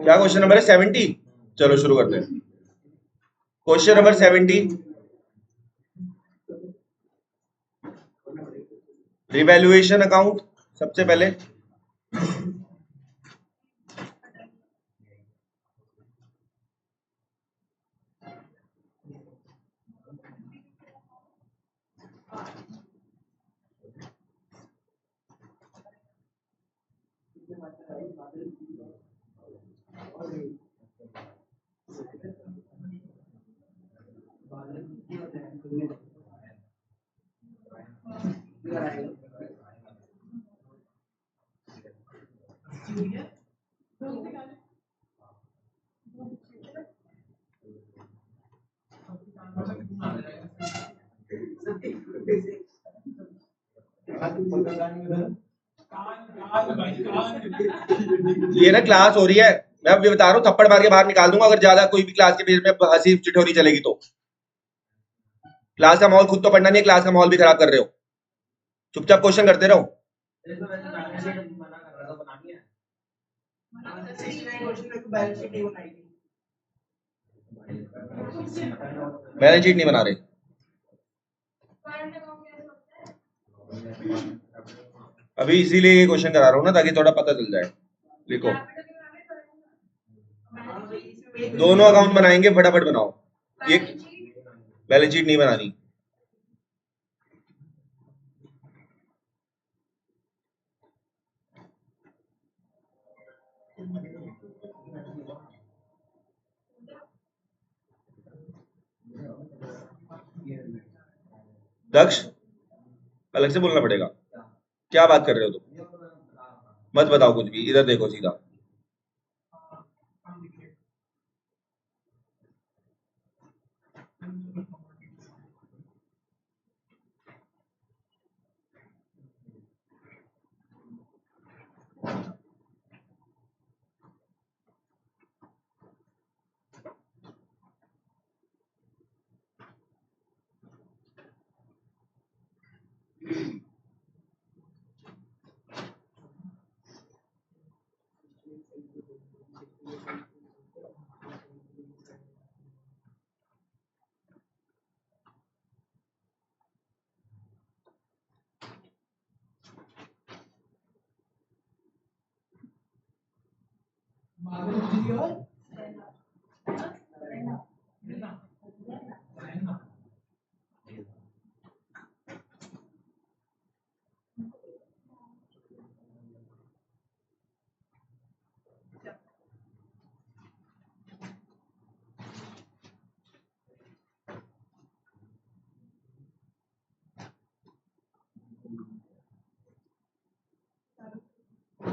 क्या question number है 70? चलो शुरू करते हैं। Question number 70, revaluation account. सबसे पहले ये ना क्लास हो रही है, मैं अभी बता रहा हूँ, थप्पड़ मार के बाहर निकाल दूंगा अगर ज्यादा कोई भी क्लास के पेज में हंसी चिठोरी चलेगी तो। क्लास का माहौल खुद तो पढ़ना नहीं है, क्लास का माहौल भी खराब कर रहे हो। चुपचाप क्वेश्चन करते रहो। बैलेंस शीट नहीं बना रहे, अभी इसीलिए ये क्वेश्चन करा रहा हूँ ना, ताकि थोड़ा पता चल जाए। लिखो, दोनों अकाउंट बनाएंगे, फटाफट बनाओ। ये बैलेंस शीट नहीं बनानी। दक्ष, अलग से बोलना पड़ेगा। क्या बात कर रहे हो तुम? मत बताओ कुछ भी, इधर देखो सीधा।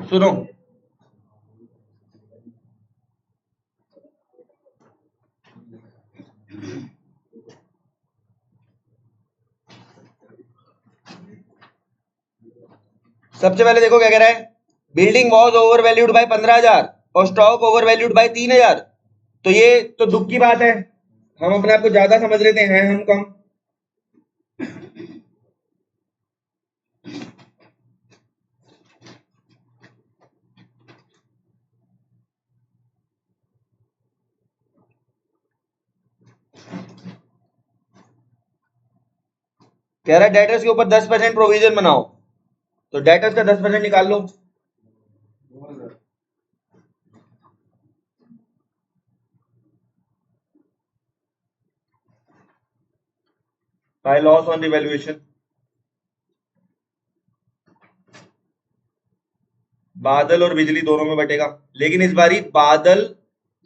सुनो, सबसे पहले देखो क्या कह रहा है। Building was over valued bye 15,000 और स्टॉक ओवर वैल्यूड बाय 3,000। तो ये तो दुख की बात है, हम अपने आप को ज्यादा समझ लेते हैं, हम कम। कह रहा है डेटर्स के ऊपर 10% प्रोविजन बनाओ, तो डेटर्स का 10% निकाल लो। By loss on revaluation. बादल और बिजली दोनों में बटेगा, लेकिन इस बारी बादल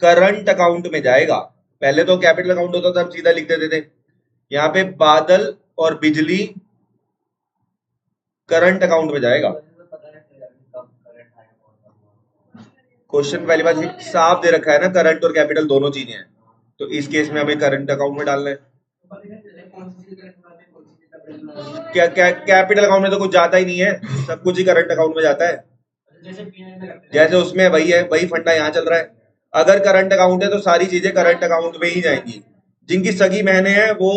करंट अकाउंट में जाएगा। पहले तो कैपिटल अकाउंट होता था, हम सीधा लिख देते थे। यहाँ पे बादल और बिजली करंट अकाउंट में जाएगा। क्वेश्चन पहली बात साफ दे रखा है ना, करंट और कैपिटल दोनों चीजें हैं, तो इस केस में हमें करंट अकाउंट में डालना है। क्या कैपिटल अकाउंट में तो कुछ जाता ही नहीं है, सब कुछ ही करंट अकाउंट में जाता है। जैसे उसमें वही है, वही फंडा यहाँ चल रहा है। अगर करंट अकाउंट है तो सारी चीजें करंट अकाउंट में ही जाएंगी। जिनकी सगी बहनें हैं वो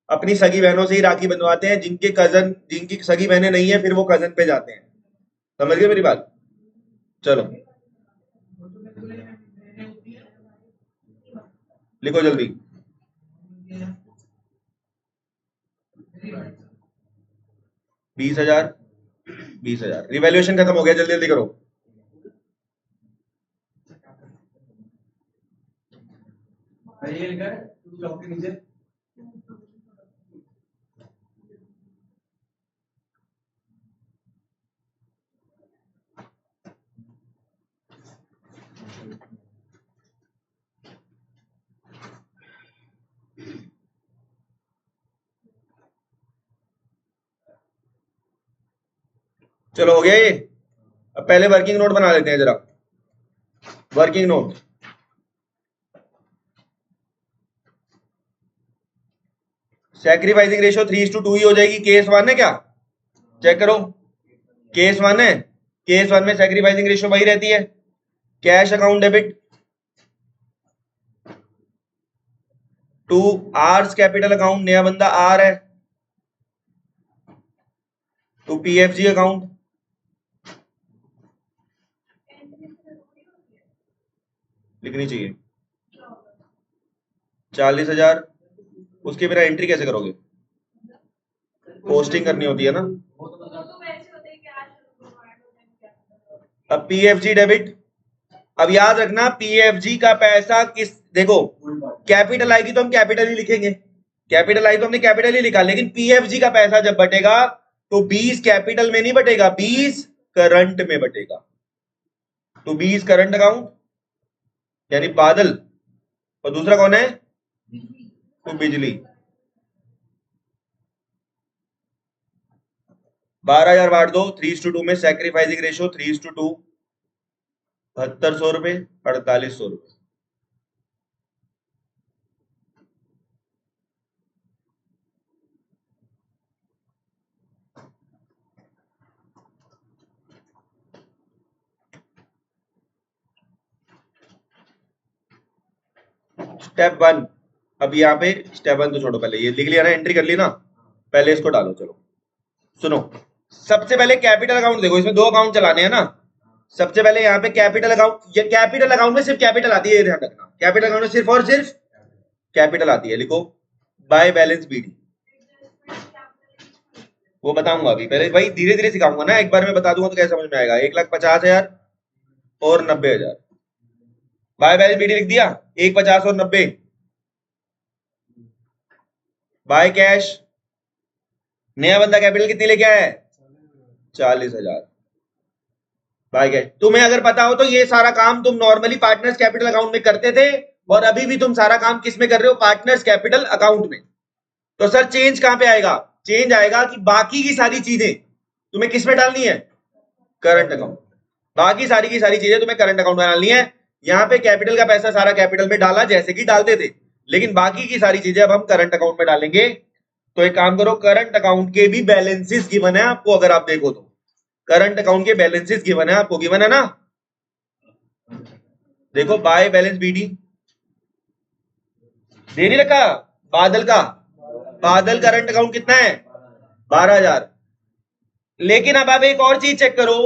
अपनी सगी बहनों से ही राखी बंधवाते हैं, जिनकी सगी बहनें नहीं है फिर वो कजन पे जाते हैं। समझ गए मेरी बात? चलो लिखो जल्दी। 20,000 20,000। रिवैल्यूएशन खत्म हो गया, जल्दी जल्दी करो। चलो हो गया ये। अब पहले वर्किंग नोट बना लेते हैं जरा। Working note. सैक्रिफाइसिंग रेशियो 3:2 ही हो जाएगी। केस 1 है क्या? चेक करो। केस 1 है। केस 1 में सैक्रिफाइसिंग रेशियो वही रहती है। Cash account debit to R's capital account, नया बंदा आर है, टू पीएफजी अकाउंट। लिखनी चाहिए 40,000। उसके बिना एंट्री कैसे करोगे? पोस्टिंग करनी होती है ना। अब पीएफजी डेबिट। अब याद रखना पीएफजी का पैसा किस, देखो कैपिटल आएगी तो हम कैपिटल ही लिखेंगे, कैपिटल आई तो हमने कैपिटल ही लिखा, लेकिन पीएफजी का पैसा जब बटेगा तो 20 कैपिटल में नहीं बटेगा, 20 करंट में बटेगा। तो 20 करंट अकाउंट यानी बादल, और दूसरा कौन है? तो बिजली। 12,000 बांट दो 3:2 में। सैक्रिफाइसिंग रेशियो 3:2, 7200 रुपए, 4800 रुपए। स्टेप 1। अब यहाँ पे स्टेप 1 तो छोड़ो, पहले ये लिख लिया ना, एंट्री कर ली ना, पहले इसको डालो। चलो सुनो, सबसे पहले कैपिटल अकाउंट देखो, इसमें 2 अकाउंट चलाने हैं ना। सबसे पहले यहाँ पे कैपिटल अकाउंट, ये कैपिटल अकाउंट में सिर्फ कैपिटल आती है, ये ध्यान रखना। कैपिटल अकाउंट में सिर्फ और सिर्फ कैपिटल आती है। लिखो बाय बैलेंस बीडी। वो बताऊंगा अभी, पहले भाई धीरे धीरे सिखाऊंगा ना, एक बार में बता दूंगा तो कैसे समझ में आएगा। 1,50,000 और 90,000। बाय बैलेंस बीडी लिख दिया, 1,50 और 90। बाय कैश, नया बंदा कैपिटल कितनी लेके आया है? 40,000। By cash. तुम्हें अगर पता हो तो ये सारा काम तुम नॉर्मली पार्टनर्स कैपिटल अकाउंट में करते थे, और अभी भी तुम सारा काम किस में कर रहे हो? पार्टनर्स कैपिटल अकाउंट में। तो सर चेंज कहां पे आएगा? चेंज आएगा कि बाकी की सारी चीजें तुम्हें किस में डालनी है? Current account. बाकी सारी की सारी चीजें तुम्हें करंट अकाउंट में डालनी है। यहां पे कैपिटल का पैसा सारा कैपिटल में डाला जैसे कि डालते थे, लेकिन बाकी की सारी चीजें अब हम करंट अकाउंट में डालेंगे। तो एक काम करो, करंट अकाउंट के भी बैलेंसेस गिवन है आपको, अगर आप देखो तो करंट अकाउंट के बैलेंसेस गिवन है आपको, गिवन है ना। देखो बाय बैलेंस बीडी दे नहीं रखा बादल का। बादल करंट अकाउंट कितना है? 12,000। लेकिन अब आप एक और चीज चेक करो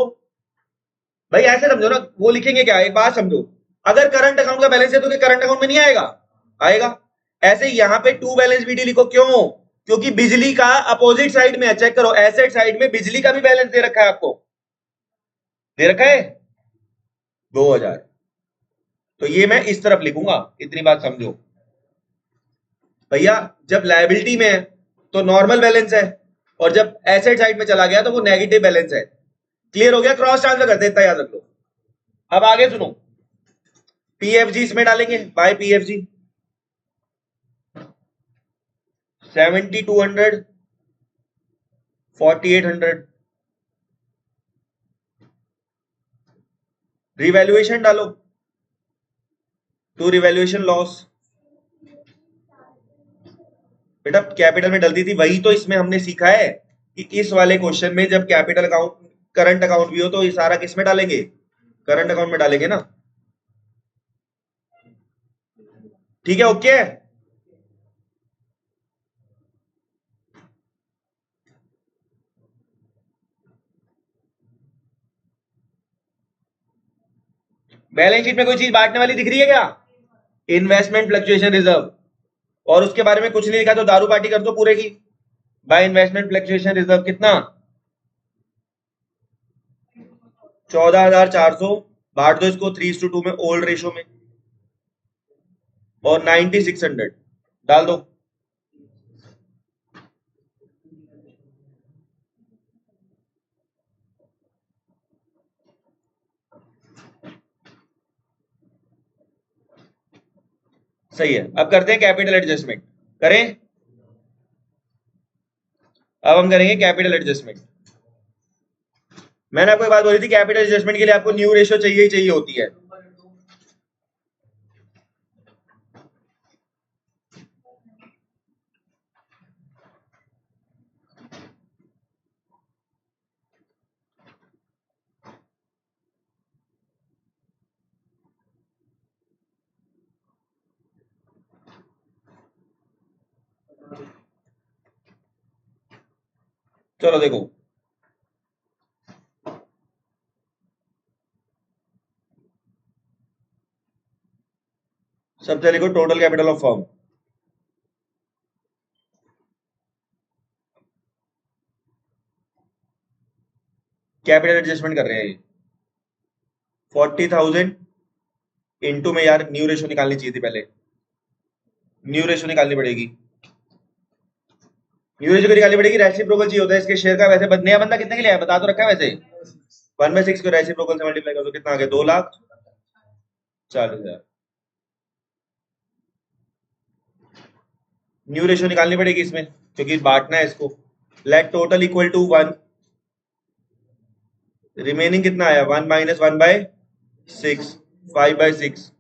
भाई, ऐसे समझो ना, वो लिखेंगे क्या, एक बात समझो, अगर करंट अकाउंट का बैलेंस है तो करंट अकाउंट में नहीं आएगा? आएगा। ऐसे यहां पे टू बैलेंस बीडी लिखो, क्यों? क्योंकि बिजली का अपोजिट साइड में है, चेक करो, एसेट साइड में बिजली का भी बैलेंस दे रखा है आपको, दे रखा है 2,000। तो ये मैं इस तरफ लिखूंगा, इतनी बात समझो भैया। जब लायबिलिटी में है तो नॉर्मल बैलेंस है, और जब एसेट साइड में चला गया तो वो नेगेटिव बैलेंस है। क्लियर हो गया? क्रॉस ट्रांसफर करते हैं, इतना याद रख लो। अब आगे सुनो, पीएफजी इसमें डालेंगे, बाय पीएफजी 7,200, 4,800। रिवैल्यूएशन डालो, टू रिवैल्यूएशन लॉस। बेटा कैपिटल में डलती थी, वही तो इसमें हमने सीखा है कि इस वाले क्वेश्चन में जब कैपिटल अकाउंट करंट अकाउंट भी हो तो ये सारा किस में डालेंगे? करंट अकाउंट में डालेंगे ना। ठीक है, ओके। बैलेंस शीट में कोई चीज बांटने वाली दिख रही है क्या? इन्वेस्टमेंट फ्लक्चुएशन रिजर्व, और उसके बारे में कुछ नहीं लिखा तो दारू पार्टी कर दो पूरे की। बाय इन्वेस्टमेंट फ्लक्चुएशन रिजर्व कितना 14,400, बांट दो इसको 3:2 में ओल्ड रेशो में, और 9600 डाल दो। सही है। अब करते हैं कैपिटल एडजस्टमेंट। करें, अब हम करेंगे कैपिटल एडजस्टमेंट। मैंने आपको एक बात बोली थी, कैपिटल एडजस्टमेंट के लिए आपको न्यू रेशियो चाहिए ही चाहिए होती है। चलो देखो, सबसे लिखो total capital of firm. Capital adjustment कर रहे हैं ये 40,000 इंटू में, यार न्यू रेशो निकालनी चाहिए थी पहले, न्यू रेशो निकालनी पड़ेगी। न्यू रेशो निकालनी पड़ेगी, रेसिप्रोकल चाहिए होता है इसके शेयर का। वैसे नया बंदा कितने के लिए है बता तो रखा है वैसे, 1/6 को रेसिप्रोकल से मल्टीप्लाई कर दो, कितना आ गया 2,40,000। न्यू रेशो निकालनी पड़ेगी इसमें क्योंकि बांटना है इसको। Let total equal to 1, remaining कितना आया 1 माइनस 1/6, 5/6।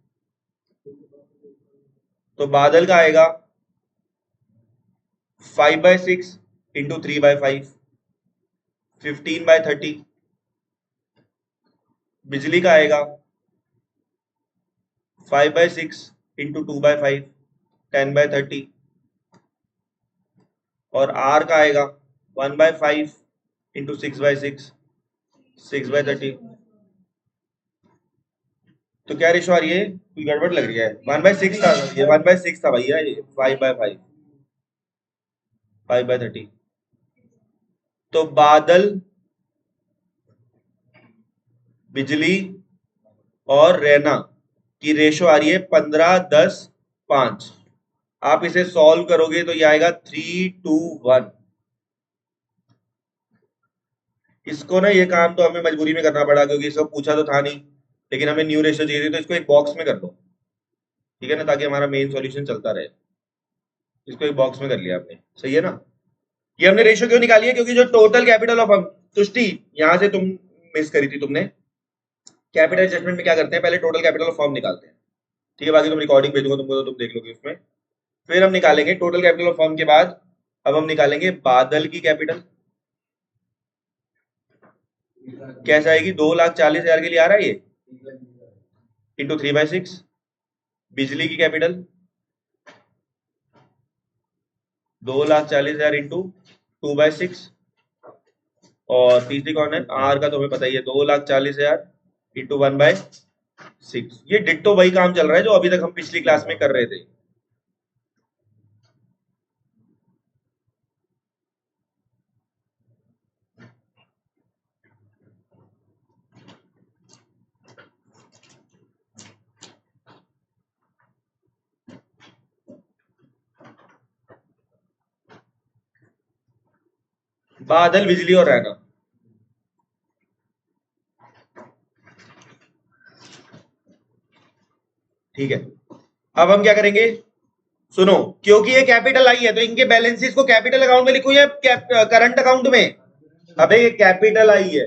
तो बादल का आएगा 5/6 इंटू 3/5, 15/30। बिजली का आएगा 5/6 इंटू 2/5, 10/30। और आर का आएगा 1/5 इंटू 6/6, 6/30। तो क्या रेशो आ रही है, कोई गड़बड़ लग रही है। 1/6 था ये, 1/6 था भैया ये, 5/5, 5/30। तो बादल, बिजली और रैना की रेशो आ रही है 15-10-5। आप इसे सॉल्व करोगे तो ये आएगा 3:1। इसको ना, ये काम तो हमें मजबूरी में करना पड़ा क्योंकि इसको पूछा तो था नहीं, लेकिन हमें न्यू रेशो चाहिए थी, तो इसको एक बॉक्स में कर लो, ठीक है ना, ताकि हमारा मेन सॉल्यूशन चलता रहे। इसको एक बॉक्स में कर लिया आपने, सही है ना। ये हमने रेशो क्यों निकाली है, क्योंकि जो टोटल कैपिटल ऑफ तुष्टि, यहां से तुम मिस करी थी तुमने। कैपिटल एडजस्टमेंट में क्या करते हैं, पहले टोटल कैपिटल ऑफ फर्म निकालते हैं, ठीक है, बाकी तुम रिकॉर्डिंग भेजूंगा तुमको तो तुम देख लोगे उसमें। फिर हम निकालेंगे टोटल कैपिटल ऑफ फर्म के बाद, अब हम निकालेंगे बादल की कैपिटल। कैसे आएगी, 2,40,000 के लिए आ रहा है ये, इंटू 3/6। बिजली की कैपिटल 2,40,000 इंटू 2/6। और तीसरी कौन है, आर का तुम्हें पता ही है, 2,40,000 इंटू 1/6। ये डिट्टो वही काम चल रहा है जो अभी तक हम पिछली क्लास में कर रहे थे। बादल, बिजली और रैना, ठीक है। अब हम क्या करेंगे, सुनो, क्योंकि ये कैपिटल आई है तो इनके बैलेंसेस को कैपिटल अकाउंट में लिखो या करंट अकाउंट में। अबे ये कैपिटल आई है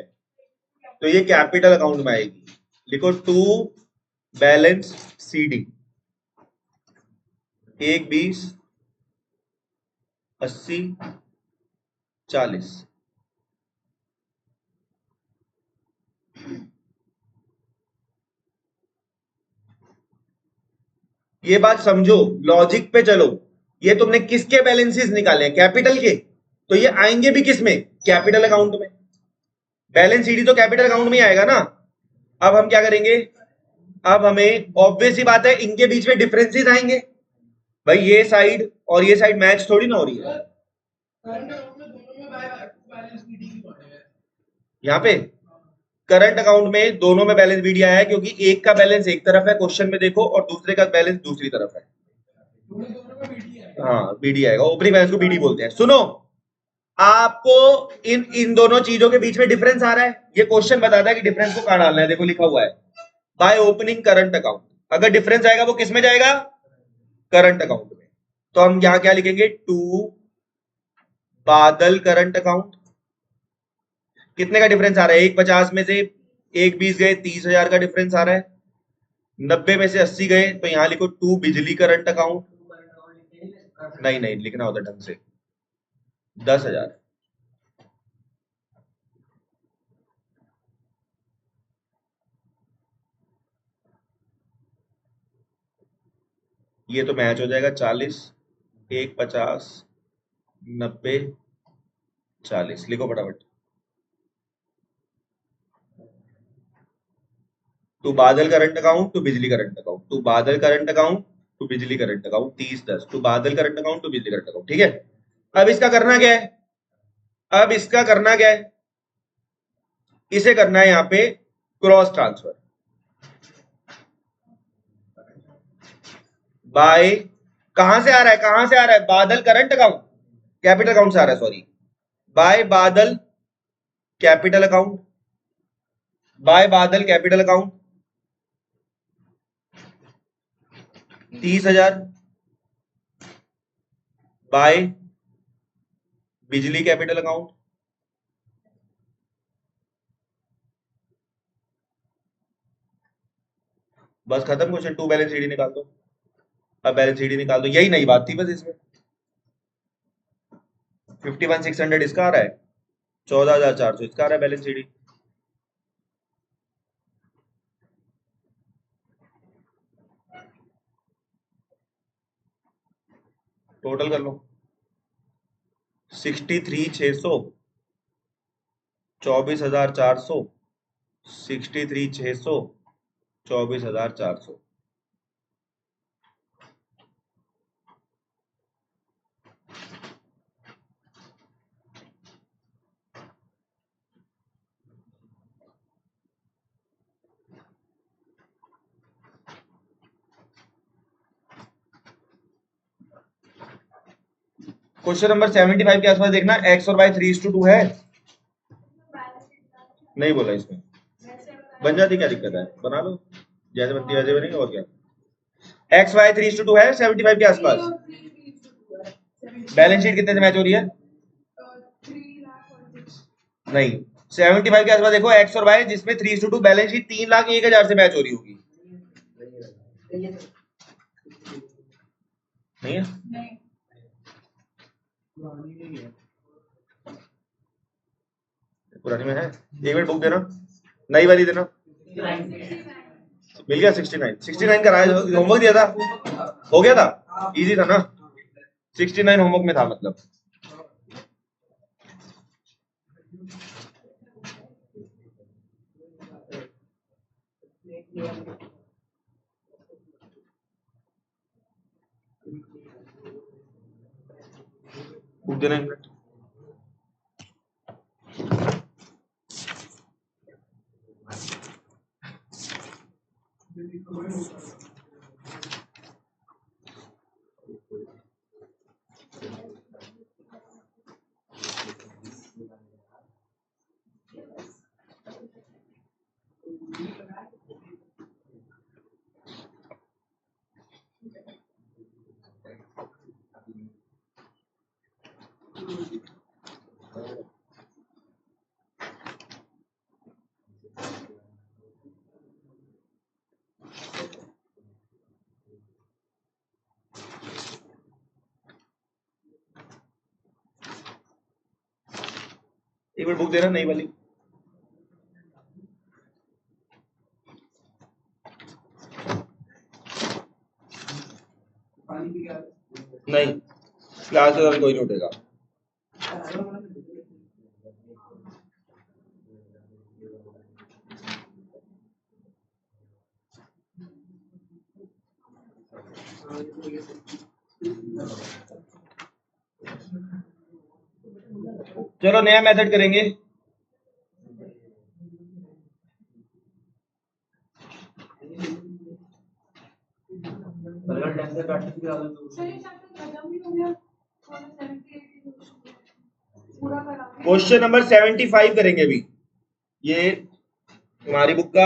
तो ये कैपिटल अकाउंट में आएगी, लिखो टू बैलेंस सीडी, 1, 20, 80, 40। ये बात समझो, लॉजिक पे चलो। ये तुमने किसके बैलेंसेस निकाले हैं, कैपिटल के, तो ये आएंगे भी किस में, कैपिटल अकाउंट में। बैलेंस सीडी तो कैपिटल अकाउंट में ही आएगा ना। अब हम क्या करेंगे, अब हमें ऑब्वियस ही बात है इनके बीच में डिफरेंसेस आएंगे भाई, ये साइड और ये साइड मैच थोड़ी ना हो रही है यहाँ पे। करंट अकाउंट में दोनों में बैलेंस बीडी आया है क्योंकि एक का बैलेंस एक तरफ है क्वेश्चन में देखो और दूसरे का बैलेंस दूसरी तरफ है। हाँ बीडी आएगा, ओपनिंग बैलेंस को बीडी बोलते हैं। सुनो, आपको इन इन दोनों चीजों के बीच में डिफरेंस आ रहा है, ये क्वेश्चन बताता है कि डिफरेंस को कहां डालना है। देखो लिखा हुआ है बाय ओपनिंग करंट अकाउंट, अगर डिफरेंस आएगा वो किस में जाएगा, करंट अकाउंट में। तो हम यहां क्या लिखेंगे, टू बादल करंट अकाउंट। कितने का डिफरेंस आ रहा है, 150 में से 120 गए, 30,000 का डिफरेंस आ रहा है। 90 में से 80 गए तो यहां लिखो टू बिजली करंट अकाउंट। नहीं नहीं लिखना होता ढंग से, 10,000। ये तो मैच हो जाएगा 40, 150, 90, 40। लिखो फटाफट। टू बादल करंट अकाउंट टू बिजली करंट अकाउंट, टू बादल करंट अकाउंट टू बिजली करंट अकाउंट, 30-10, टू बादल करंट अकाउंट टू बिजली करंट अकाउंट। ठीक है, अब इसका करना क्या है, अब इसका करना क्या है, इसे करना है यहाँ पे क्रॉस ट्रांसफर बाय, कहां से आ रहा है, कहां से आ रहा है, बादल करंट अकाउंट कैपिटल अकाउंट से आ रहा है, सॉरी, बाय बादल कैपिटल अकाउंट, बाय बादल कैपिटल अकाउंट 30,000 बाय बिजली कैपिटल अकाउंट। बस खत्म क्वेश्चन, टू बैलेंस शीट निकाल दो। अब बैलेंस शीट निकाल दो, यही नई बात थी बस इसमें। 51,600 इसका आ रहा है, 14,400 इसका आ रहा है बैलेंस शीट। टोटल कर लो, 63,600, 24,400, 63,600, 24,400। क्वेश्चन नंबर 75 के आसपास देखना, एक्स और वाई 3:2 है, नहीं बोला इसमें, बन जाती, क्या दिक्कत है, बना लो जैसे बनती वैसे बनेगी और क्या। एक्स वाई 3:2 है 75 के आसपास। बैलेंस शीट कितने से मैच हो रही है, नहीं 75 के आसपास देखो एक्स और वाई जिसमें 3:2 बैलेंस शीट 3,01,000 से मैच हो रही होगी, नहीं है, पुरानी में है, एक मिनट बुक देना, नई वाली देना। मिल गया 69 का होमवर्क दिया था, हो गया था, इजी था ना, 69 होमवर्क में था मतलब। बुक देना एक मिनट। एक मिनट बुक देना नई वाली। नहीं क्लास से कोई नहीं उठेगा। चलो नया मेथड करेंगे। क्वेश्चन नंबर 75 करेंगे अभी। ये हमारी बुक का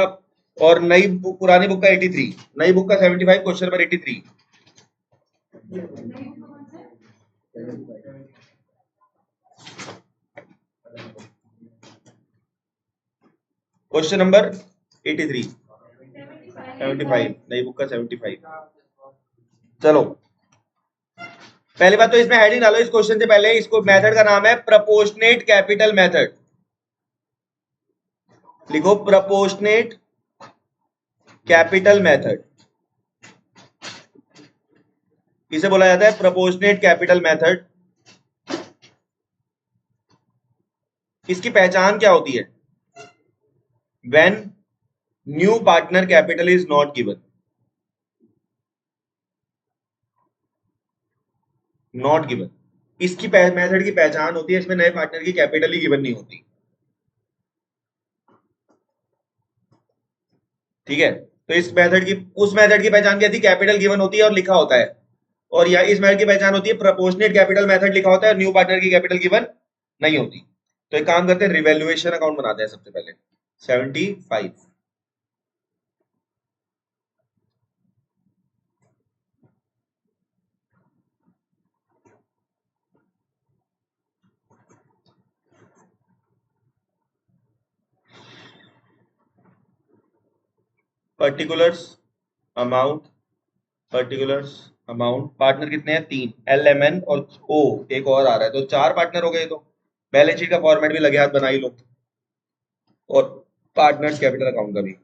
और नई बुक, पुरानी बुक का 83, नई बुक का 75, क्वेश्चन नंबर 83। क्वेश्चन नंबर 83 75, नई बुक का 75। चलो पहली बात तो इसमें हेडिंग डालो इस क्वेश्चन से पहले। इसको मेथड का नाम है प्रपोर्शनेट कैपिटल मेथड। लिखो प्रपोर्शनेट कैपिटल मेथड। इसे बोला जाता है प्रपोर्शनेट कैपिटल मेथड। इसकी पहचान क्या होती है? When new partner capital is not given. Not given इसकी मेथड की पहचान होती है। इसमें नए पार्टनर की कैपिटल ही गिवन नहीं होती। ठीक है, तो इस मेथड की, उस मेथड की पहचान क्या थी? कैपिटल गिवन होती है और लिखा होता है। और या इस मेथड की पहचान होती है प्रपोर्शनेट कैपिटल मेथड लिखा होता है और न्यू पार्टनर की कैपिटल गिवन नहीं होती। तो एक काम करते हैं, रिवैल्यूएशन अकाउंट बनाते हैं सबसे पहले। 75 particulars amount, particulars amount. Partner कितने हैं? 3, LMN और O एक और आ रहा है, तो 4 पार्टनर हो गए। तो बैलेंस शीट का फॉर्मेट भी लगे हाथ बना ही लो, और पार्टनर्स कैपिटल अकाउंट का भी।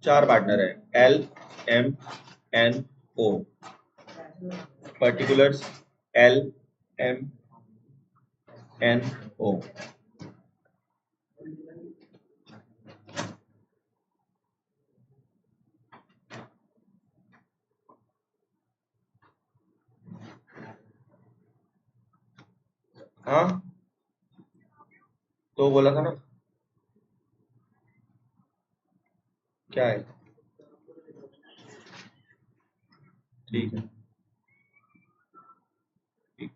चार पार्टनर है, LMNO। Particulars LMNO। हाँ तो बोला था ना, क्या है? ठीक है, ठीक।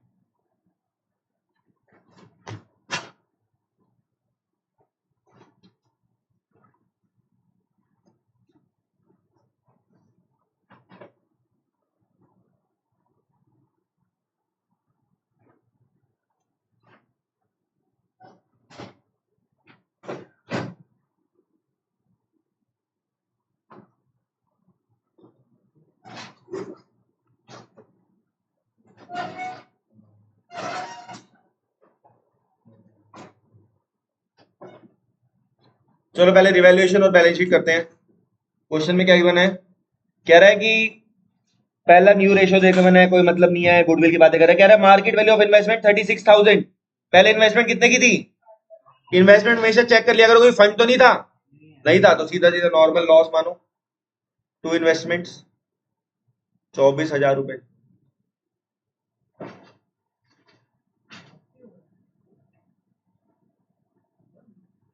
चलो पहले रिवैल्यूएशन और बैलेंस शीट करते हैं। क्वेश्चन में क्या गिवन है? कह रहा है कि पहला न्यू रेशियो देखा है, कोई मतलब नहीं है, गुडविल की बातें कर रहा है। कह रहा है मार्केट वैल्यू ऑफ इन्वेस्टमेंट 36,000। पहले इन्वेस्टमेंट कितने की थी? इन्वेस्टमेंट हमेशा चेक कर लिया करो, कोई फंड तो नहीं था। नहीं था तो सीधा सीधा नॉर्मल लॉस मानो। टू इन्वेस्टमेंट्स 24,000 रुपए।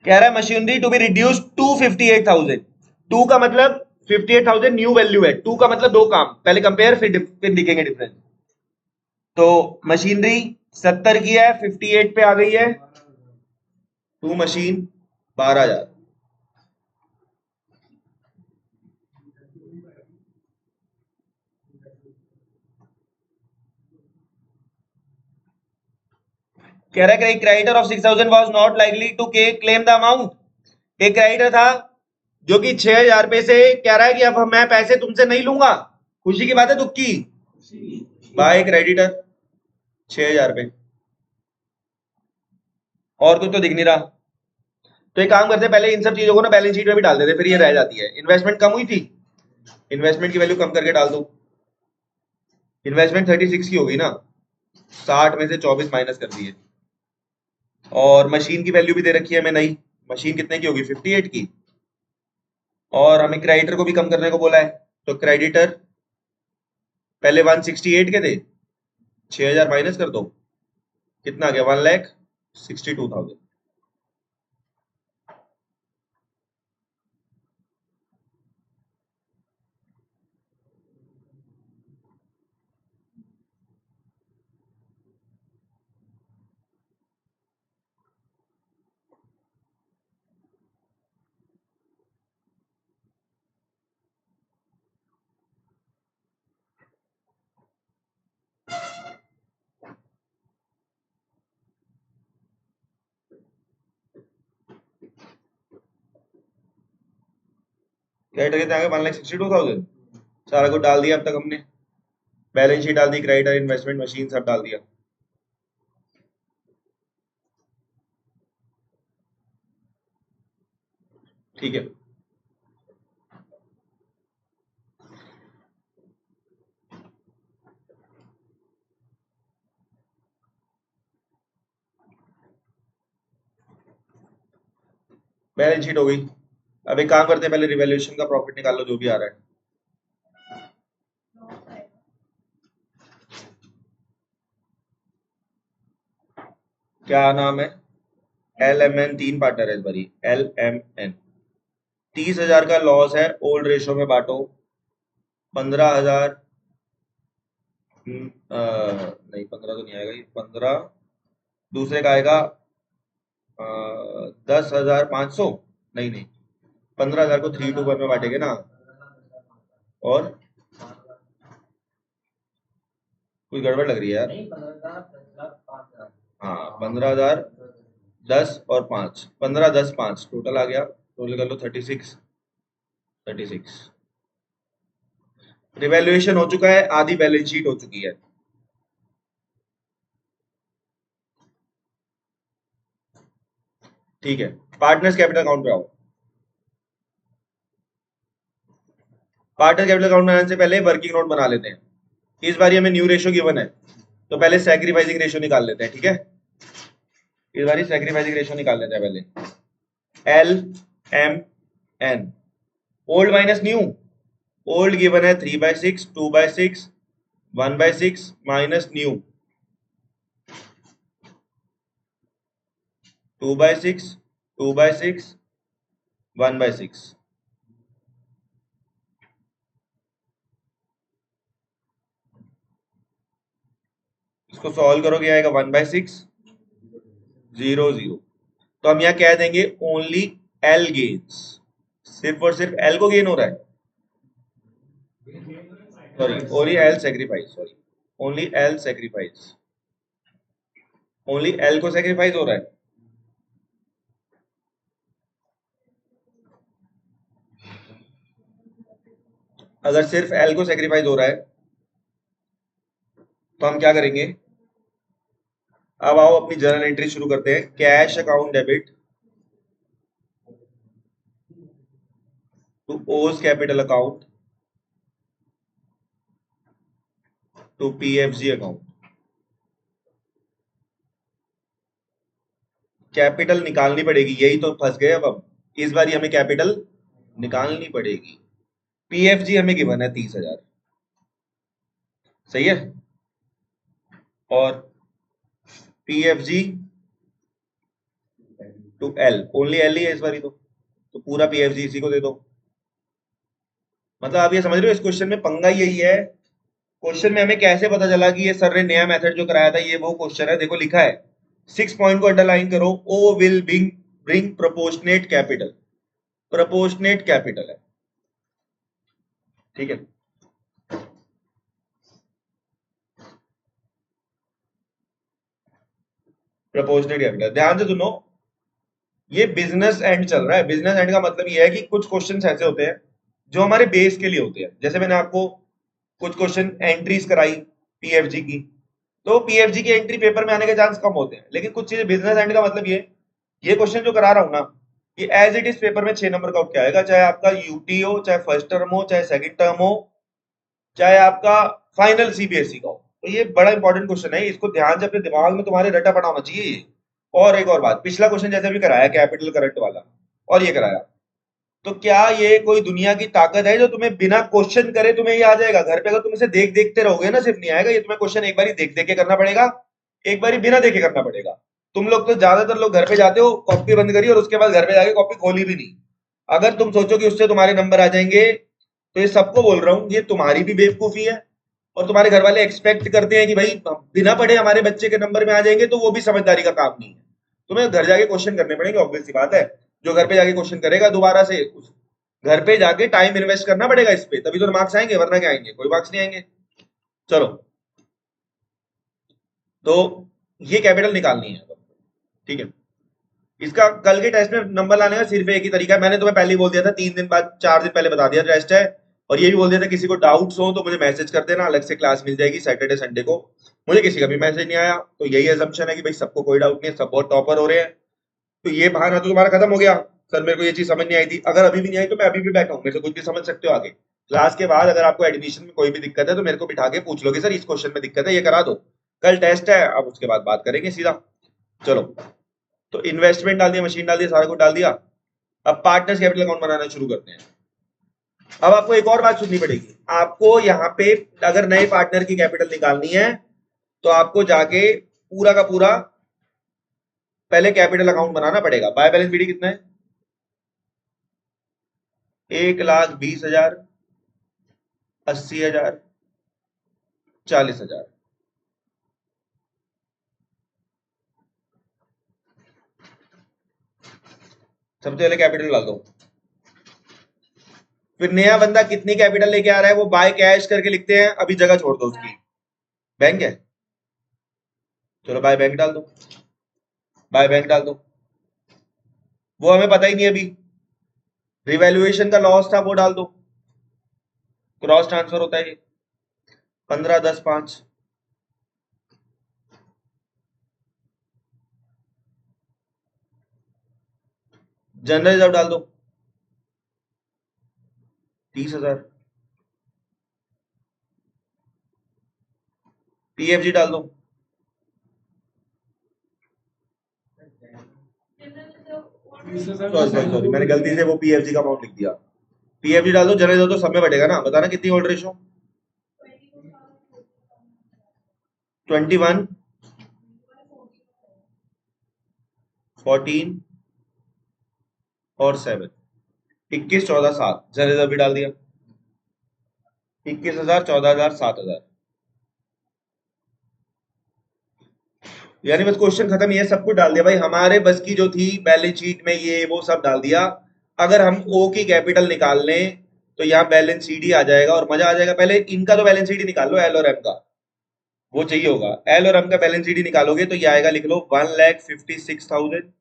कह रहा है machinery to be reduce to 58,000। To का मतलब 58,000 न्यू वैल्यू है, टू का मतलब दो काम, पहले कंपेयर फिर दिखेंगे डिफरेंस। तो मशीनरी 70 की है, 58 पे आ गई है। To machine 12,000। कह रहा है creditor of 6,000 was not likely to claim the amount. एक क्रेडिटर था जो कि 6,000 रुपए से कह रहा है कि अब मैं पैसे तुमसे नहीं लूंगा। खुशी की बात है दुख की? बाय क्रेडिटर 6,000 पे, और कुछ तो दिख नहीं रहा। तो एक काम करते हैं, पहले इन सब चीजों को ना बैलेंस शीट में भी डाल देते, फिर ये रह जाती है। इन्वेस्टमेंट कम हुई थी, इन्वेस्टमेंट की वैल्यू कम करके डाल दो। इन्वेस्टमेंट 36 की होगी ना, 60 में से 24 माइनस कर दिए। और मशीन की वैल्यू भी दे रखी है हमें नई, मशीन कितने की होगी 58 की। और हमें क्रेडिटर को भी कम करने को बोला है, तो क्रेडिटर पहले 168 के थे, 6,000 माइनस कर दो, कितना आ गया 1,62,000। क्रेडिटर कितने आ गए 1,62,000। सारा कुछ डाल दिया अब तक हमने, बैलेंस शीट डाल दी, क्रेडिटर, इन्वेस्टमेंट, मशीन सब डाल दिया। ठीक है, बैलेंस शीट हो गई। अब एक काम करते हैं, पहले रिवैल्यूएशन का प्रॉफिट निकाल लो जो भी आ रहा है। क्या नाम है, LMN, 3 पार्टनर है इस बारी, LMN। 30,000 का लॉस है, ओल्ड रेशो में बांटो, 15,000 नहीं 15 तो नहीं आएगा, ये 15 दूसरे का आएगा 10,500, नहीं नहीं 15,000 को 3 to 1 में बांटेंगे ना, और कोई गड़बड़ लग रही है यार। हाँ 15,000, 10 और 5, 15, 10, 5 टोटल आ गया, टोटल कर लो 36। रिवैल्यूएशन हो चुका है, आधी बैलेंस शीट हो चुकी है। ठीक है, पार्टनर्स कैपिटल अकाउंट पे आओ। पार्टनर कैपिटल अकाउंट बनाने से पहले वर्किंग नोट बना लेते हैं। इस बार हमें न्यू रेशो गिवन है, तो पहले सैक्रिफाइसिंग रेशो निकाल लेते हैं। ठीक है, इस बार सैक्रिफाइसिंग रेशो निकाल लेते हैं पहले। LMN, old minus new. Old given है 3/6, 2/6, 1/6 माइनस न्यू 2/6, 2/6, 1/6। इसको सॉल्व करोगे आएगा 1/6, 0, 0। तो हम यहाँ कह देंगे ओनली L गेन्स, सिर्फ और सिर्फ L को गेन हो रहा है, sorry only L sacrifice, sorry only L sacrifice, only L को सेक्रीफाइस हो रहा है। अगर सिर्फ L को सेक्रीफाइस हो रहा है तो हम क्या करेंगे, अब आओ अपनी जर्नल एंट्री शुरू करते हैं। Cash account debit to O's capital account to PFG account. Capital निकालनी पड़ेगी, यही तो फंस गए अब इस बार हमें कैपिटल निकालनी पड़ेगी। PFG हमें गिवन है 30,000, सही है, और PFG to L, only L ही है इस बार तो पूरा PFG इसी को दे दो। मतलब आप ये समझ रहे हो, इस क्वेश्चन में पंगा यही है। क्वेश्चन में हमें कैसे पता चला कि ये सर ने नया मेथड जो कराया था ये वो क्वेश्चन है। देखो लिखा है, 6 पॉइंट को अंडरलाइन करो, O will bring proportionate capital, proportionate capital है, ठीक है। प्रोपोर्शनेट कैपिटल, ध्यान से सुनो, ये बिजनेस एंड चल रहा है। बिजनेस एंड का मतलब ये है कि कुछ क्वेश्चन ऐसे होते हैं जो हमारे बेस के लिए होते हैं। जैसे मैंने आपको कुछ क्वेश्चन एंट्रीज कराई, पीएफजी की, तो पीएफजी की एंट्री पेपर में आने के चांस कम होते हैं। लेकिन कुछ चीजें बिजनेस एंड का मतलब ये क्वेश्चन जो करा रहा हूं ना, ये एज इट इज पेपर में 6 नंबर का उठ के आएगा, चाहे आपका यूटी हो, चाहे फर्स्ट टर्म हो, चाहे सेकंड टर्म हो, चाहे आपका फाइनल सीबीएसई का हो। तो ये बड़ा इंपॉर्टेंट क्वेश्चन है, इसको ध्यान से अपने दिमाग में तुम्हारे रटा पड़ा होना चाहिए। और एक और बात, पिछला क्वेश्चन जैसे भी कराया कैपिटल करंट वाला और ये कराया, तो क्या ये कोई दुनिया की ताकत है जो तुम्हें बिना क्वेश्चन करे तुम्हें ये आ जाएगा? घर पे अगर तुम इसे देख देखते रहोगे ना, सिर्फ नहीं आएगा ये, तुम्हें क्वेश्चन एक बार देख देख के करना पड़ेगा, एक बार बिना देखे करना पड़ेगा। तुम लोग तो ज्यादातर लोग घर पे जाते हो, कॉपी बंद करी और उसके बाद घर पे जाके कॉपी खोली भी नहीं। अगर तुम सोचो कि उससे तुम्हारे नंबर आ जाएंगे, तो ये सबको बोल रहा हूँ, ये तुम्हारी भी बेवकूफी है और तुम्हारे घर वाले एक्सपेक्ट करते हैं कि भाई बिना पढ़े हमारे बच्चे के नंबर में आ जाएंगे, तो वो भी समझदारी का काम नहीं है। तुम्हें घर जाके क्वेश्चन करने पड़ेंगे, ऑब्वियस सी बात है। जो घर पे जाके क्वेश्चन करेगा दोबारा से, घर पे जाके टाइम इन्वेस्ट करना पड़ेगा इस पे, तभी तो मार्क्स आएंगे, वरना क्या आएंगे? कोई मार्क्स नहीं आएंगे। चलो, तो ये कैपिटल निकालनी है, ठीक है। इसका कल के टेस्ट में नंबर लाने का सिर्फ एक ही तरीका है, मैंने तुम्हें पहले ही बोल दिया था, 3 दिन बाद 4 दिन पहले बता दिया टेस्ट है। और ये भी बोल दिया था किसी को डाउट्स हो तो मुझे मैसेज कर देना, अलग से क्लास मिल जाएगी सैटरडे संडे को। मुझे किसी का भी मैसेज नहीं आया, तो यही अजम्पशन है कि भाई सबको कोई डाउट नहीं है, सब बहुत टॉपर हो रहे हैं। तो ये बहाना तो तुम्हारा खत्म हो गया, सर मेरे को ये चीज समझ नहीं आई थी। अगर अभी भी नहीं आई तो मैं अभी भी बैठा हूँ, मेरे से कुछ भी समझ सकते हो आगे। क्लास के बाद अगर आपको एडमिशन में कोई भी दिक्कत है तो मेरे को बिठा के पूछ लोगे, सर इस क्वेश्चन में दिक्कत है, ये करा दो। कल टेस्ट है, अब उसके बाद बात करेंगे सीधा। चलो, तो इन्वेस्टमेंट डाल दिया, मशीन डाल दिया, सारा कुछ डाल दिया। अब पार्टनर्स कैपिटल अकाउंट बनाना शुरू करते हैं। अब आपको एक और बात सुननी पड़ेगी, आपको यहाँ पे अगर नए पार्टनर की कैपिटल निकालनी है तो आपको जाके पूरा का पूरा पहले कैपिटल अकाउंट बनाना पड़ेगा। बाय बैलेंस बीडी कितना है? 1,20,000, 80,000, 40,000। सबसे पहले कैपिटल डाल दो। फिर नया बंदा कितनी कैपिटल लेके आ रहा है वो बाय कैश करके लिखते हैं, अभी जगह छोड़ दो उसकी। बैंक है, चलो बाय बैंक डाल दो, बाय बैंक डाल दो। वो हमें पता ही नहीं अभी, रिवैल्यूएशन का लॉस था वो डाल दो। क्रॉस ट्रांसफर होता है ये 15, 10, 5। जनरल रिजर्व डाल दो 30,000। पीएफजी डाल दो, सॉरी मैंने गलती से वो पीएफजी का अमाउंट लिख दिया। पीएफजी डाल दो, जनरल रिजर्व तो सब में बढ़ेगा ना, बताना कितनी होल्ड रेशो? 21, 14 और 7, 21, 14, 7। जनरल रिजर्व भी डाल दिया, 21,000, 14,000, 7,000। यानी बस क्वेश्चन खत्म, ये सब कुछ डाल दिया भाई, हमारे बस की जो थी बैलेंस शीट में ये वो सब डाल दिया। अगर हम ओ की कैपिटल निकाल लें तो यहाँ बैलेंस शीट ही आ जाएगा और मजा आ जाएगा। पहले इनका तो बैलेंस शीट ही निकाल लो, एल और एम का, वो चाहिए होगा। एल और एम का बैलेंस शीट ही निकालोगे तो ये आएगा, लिख लो 1,56,000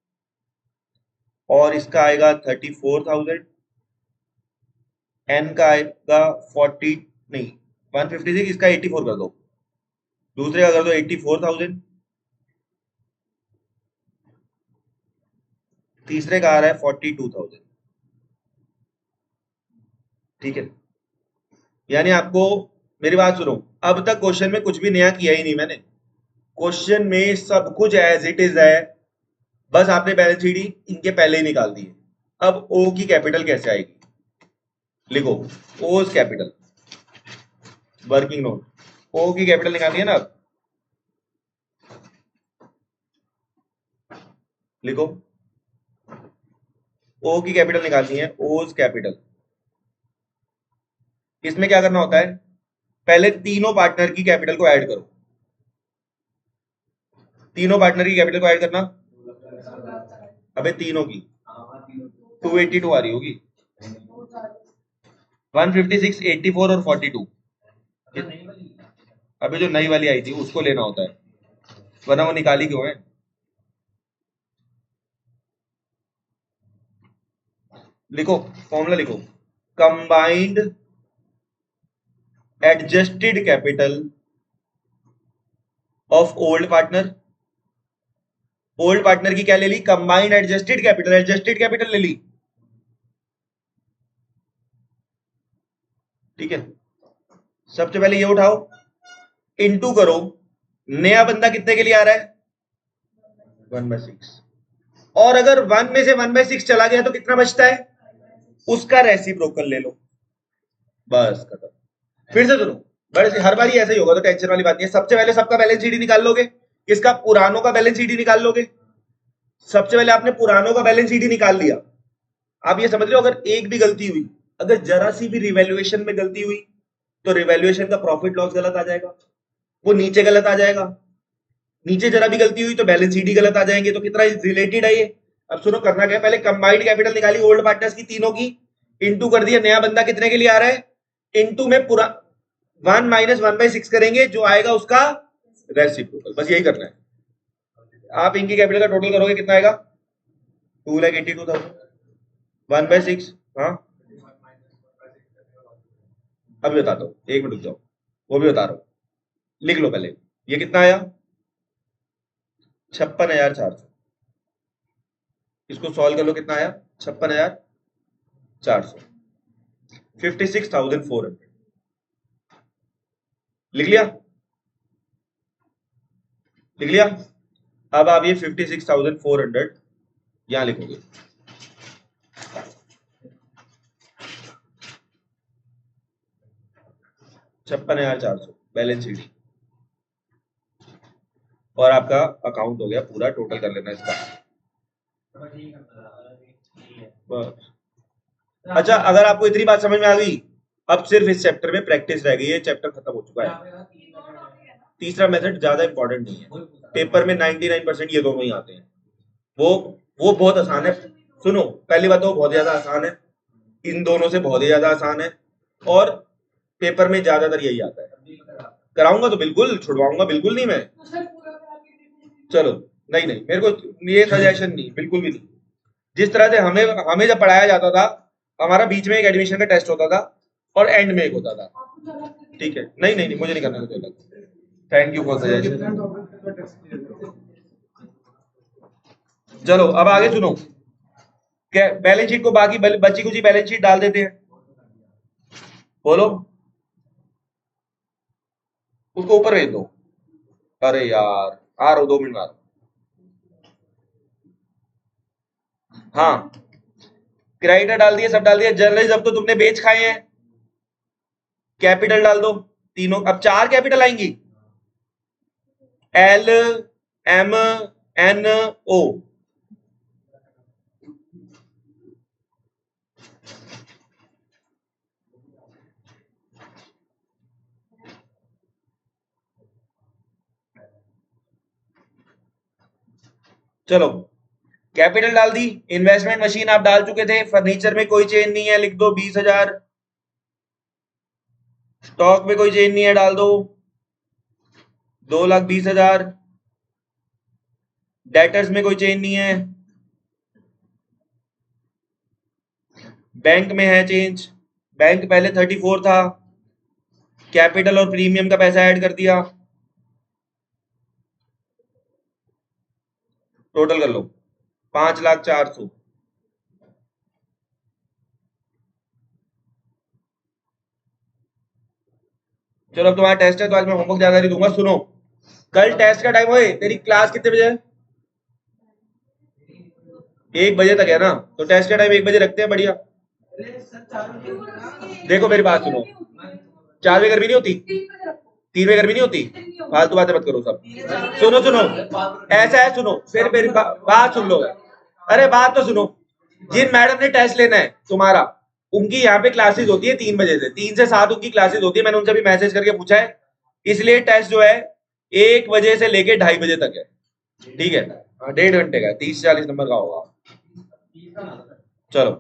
और इसका आएगा 34,000। एन का आएगा 40 नहीं 156, इसका 84 कर दो, दूसरे का कर दो 84,000, तीसरे का आ रहा है 42,000। ठीक है, यानी आपको, मेरी बात सुनो, अब तक क्वेश्चन में कुछ भी नया किया ही नहीं मैंने, क्वेश्चन में सब कुछ एज इट इज है, बस आपने बैलेंस शीट ही इनके पहले ही निकाल दी है। अब ओ की कैपिटल कैसे आएगी, लिखो ओज कैपिटल, वर्किंग नोट। ओ की कैपिटल निकालनी है ना, अब लिखो ओ की कैपिटल निकालनी है, ओज कैपिटल। इसमें क्या करना होता है, पहले तीनों पार्टनर की कैपिटल को ऐड करो, तीनों पार्टनर की कैपिटल को ऐड करना। अबे तीनों की 282 आ रही होगी, 156, 84 और 42। अभी जो नई वाली आई थी उसको लेना होता है, वरना वो निकाली क्यों है? लिखो फॉर्मूला, लिखो combined adjusted capital of old partner. Old partner की क्या ले ली? Combined adjusted capital. Adjusted capital ले ली, ठीक है। सबसे पहले ये उठाओ, इनटू करो, नया बंदा कितने के लिए आ रहा है? 1/6। और अगर 1 में से 1/6 चला गया तो कितना बचता है? उसका रेसिप्रोकल ले लो, बस खत्म। फिर से सुनो, बड़े हर बार ऐसा ही होगा तो टेंशन वाली बात नहीं है। सबसे पहले सबका बैलेंस शीट निकाल लोगे, किसका? पुरानों का बैलेंस शीट निकाल लोगे। सबसे पहले आपने पुरानों का बैलेंस शीट निकाल लिया। आप ये समझ लो, अगर एक भी गलती हुई, अगर जरा सी भी रिवैल्यूएशन में गलती हुई तो रिवैल्यूएशन का प्रॉफिट लॉस गलत आ जाएगा, वो नीचे गलत आ जाएगा। नीचे जरा भी गलती हुई तो बैलेंस शीट ही गलत आ जाएंगे। तो कितना रिलेटेड है ये? अब सुनो, करना क्या, पहले कंबाइंड कैपिटल निकाली ओल्ड पार्टनर्स की तीनों की, इनटू कर दिया, नया बंदा कितने के लिए आ रहा है, इनटू में पूरा 1 माइनस 1/6 करेंगे, जो आएगा उसका रेसिप्रोकल। बस यही करना है। आप इनकी कैपिटल का टोटल करोगे, कितना आएगा? 2,82,000। 1/6, हाँ अभी बताता हूँ, एक मिनट रुक जाओ, वो भी बता रहा हूँ, लिख लो पहले। ये कितना आया? 56,400। इसको सॉल्व कर लो, कितना आया? 56,400, 56,400 लिख लिया, लिख लिया। अब आप ये 56,400 यहां लिखोगे। ₹56,400 बैलेंस शीट, और आपका अकाउंट हो गया पूरा। टोटल कर लेना इसका बस। अच्छा, अगर आपको इतनी बात समझ में आ गई, अब सिर्फ इस चैप्टर में प्रैक्टिस रह गई है। चैप्टर खत्म हो चुका है। तीसरा मेथड ज्यादा इंपॉर्टेंट नहीं है, पेपर में 99% ये दोनों ही आते हैं। वो बहुत आसान है। सुनो, पहली बात तो बहुत ज्यादा आसान है, इन दोनों से बहुत ही ज्यादा आसान है, और पेपर में ज्यादातर यही आता है। कराऊंगा तो बिल्कुल, छुड़वाऊंगा बिल्कुल नहीं मैं। चलो, नहीं नहीं, मेरे को ये सजेशन नहीं, बिल्कुल भी नहीं। जिस तरह से हमें जब पढ़ाया जाता था, हमारा बीच में एक एडमिशन का टेस्ट होता था और एंड में एक होता था, ठीक है। नहीं नहीं नहीं, मुझे नहीं करना कुछ अलग। Thank you for suggestion. चलो अब आगे सुनो, क्या बैलेंस शीट को बाकी बची कुछ बैलेंस शीट डाल देते हैं, बोलो। उसको ऊपर भेज दो। अरे यार, आ रहा हूं, 2 मिनट बाद। हाँ, क्रेडिटर डाल दिए, सब डाल दिया। जर्नलिज्म अब तो तुमने बेच खाए हैं, कैपिटल डाल दो तीनों। अब 4 कैपिटल आएंगी, L M N O। चलो, कैपिटल डाल दी। इन्वेस्टमेंट मशीन आप डाल चुके थे। फर्नीचर में कोई चेंज नहीं है, लिख दो 20,000। स्टॉक में कोई चेंज नहीं है, डाल दो 2,20,000। डेटर्स में कोई चेंज नहीं है। बैंक में है चेंज, बैंक पहले 34 था, कैपिटल और प्रीमियम का पैसा ऐड कर दिया, टोटल कर लो 5,04,000। चलो, अब तुम्हारा टेस्ट है तो आज मैं होमवर्क ज्यादा नहीं दूंगा। सुनो, कल टेस्ट का टाइम होए, तेरी क्लास कितने बजे है? 1 बजे तक है ना, तो टेस्ट का टाइम 1 बजे रखते हैं, बढ़िया। देखो मेरी बात सुनो, 4 बजे गर्मी नहीं होती, 3 बजे गर्मी नहीं होती, फालतू बातें मत करो सब। सुनो सुनो, ऐसा है, सुनो, फिर मेरी बात सुन लो। अरे बात तो सुनो, जिन मैडम ने टेस्ट लेना है तुम्हारा, उनकी यहाँ पे क्लासेस होती है 3 बजे से, 3 से 7 उनकी क्लासेस होती है। मैंने उनसे भी मैसेज करके पूछा है, इसलिए टेस्ट जो है 1 बजे से लेके 2:30 बजे तक है, ठीक है। 1.5 घंटे का, 30 से 40 नंबर का होगा। चलो।